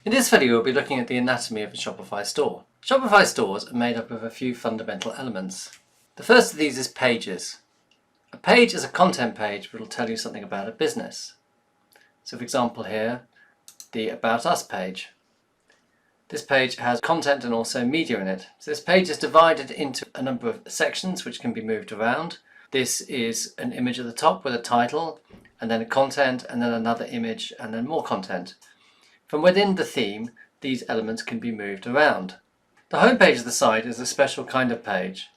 In this video we'll be looking at the anatomy of a Shopify store. Shopify stores are made up of a few fundamental elements. The first of these is pages. A page is a content page which will tell you something about a business. So for example here, the About Us page. This page has content and also media in it. So this page is divided into a number of sections which can be moved around. This is an image at the top with a title, and then a content, and then another image, and then more content. From within the theme, these elements can be moved around. The home page of the site is a special kind of page.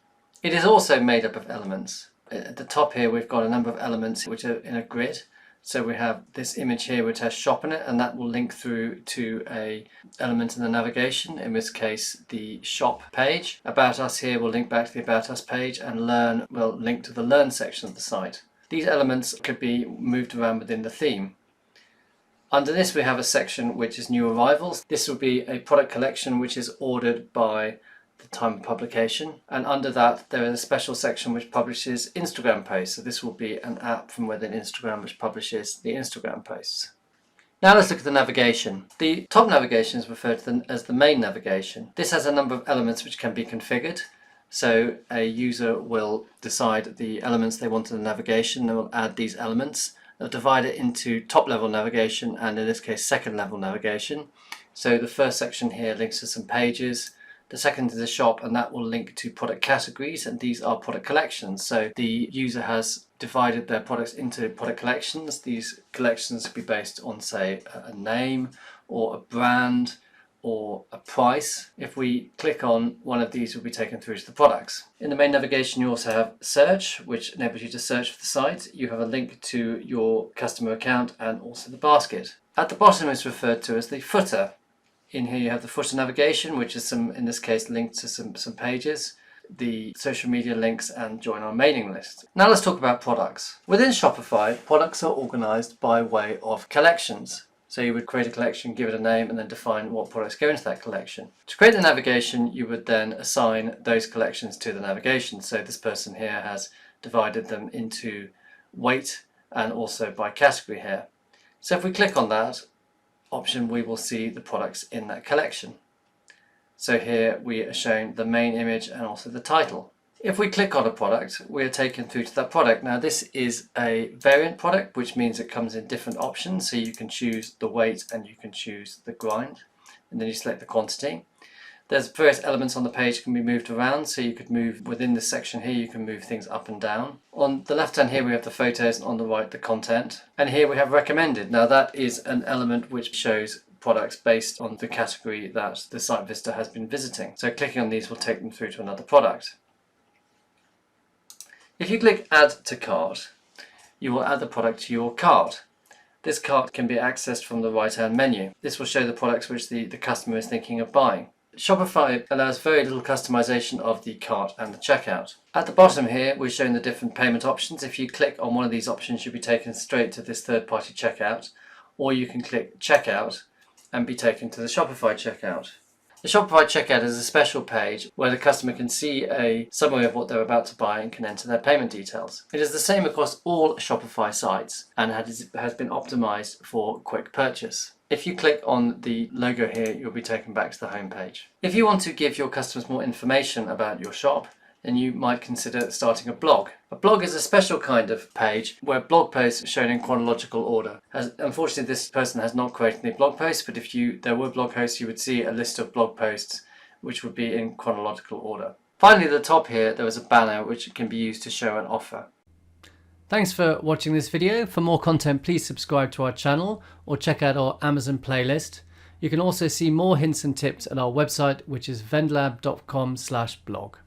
It is also made up of elements. At the top here we've got a number of elements which are in a grid. So we have this image here which has shop in it, and that will link through to a element in the navigation, in this case the shop page. About Us here will link back to the About Us page, and Learn will link to the Learn section of the site. These elements could be moved around within the theme. Under this we have a section which is new arrivals. This will be a product collection which is ordered by the time of publication, and under that there is a special section which publishes Instagram posts. So this will be an app from within Instagram which publishes the Instagram posts. Now let's look at the navigation. The top navigation is referred to as the main navigation. This has a number of elements which can be configured. So a user will decide the elements they want in the navigation, and will add these elements. They'll divide it into top level navigation and in this case second level navigation. So the first section here links to some pages. The second is a shop, and that will link to product categories, and these are product collections. So the user has divided their products into product collections. These collections will be based on, say, a name or a brand or a price. If we click on one of these, we'll be taken through to the products. In the main navigation you also have search, which enables you to search for the site. You have a link to your customer account and also the basket. At the bottom is referred to as the footer. In here you have the footer navigation, which is in this case linked to some pages, the social media links, and join our mailing list. Now let's talk about products. Within Shopify, products are organized by way of collections. So you would create a collection, give it a name, and then define what products go into that collection. To create the navigation, you would then assign those collections to the navigation. So this person here has divided them into weight and also by category here. So if we click on that option, we will see the products in that collection. So here we are shown the main image and also the title. If we click on a product, we are taken through to that product. Now this is a variant product, which means it comes in different options. So you can choose the weight and you can choose the grind, and then you select the quantity. There's various elements on the page can be moved around, so you could move within this section here, you can move things up and down. On the left hand here we have the photos, and on the right the content. And here we have recommended. Now that is an element which shows products based on the category that the site visitor has been visiting. So clicking on these will take them through to another product. If you click Add to Cart, you will add the product to your cart. This cart can be accessed from the right hand menu. This will show the products which the customer is thinking of buying. Shopify allows very little customization of the cart and the checkout. At the bottom here we're showing the different payment options. If you click on one of these options you'll be taken straight to this third-party checkout, or you can click Checkout and be taken to the Shopify checkout. The Shopify checkout is a special page where the customer can see a summary of what they're about to buy and can enter their payment details. It is the same across all Shopify sites and has been optimized for quick purchase. If you click on the logo here, you'll be taken back to the home page. If you want to give your customers more information about your shop, then you might consider starting a blog. A blog is a special kind of page where blog posts are shown in chronological order. Unfortunately, this person has not created any blog posts, but if there were blog posts, you would see a list of blog posts which would be in chronological order. Finally, at the top here, there is a banner which can be used to show an offer. Thanks for watching this video. For more content, please subscribe to our channel or check out our Amazon playlist. You can also see more hints and tips at our website, which is vendlab.com/blog.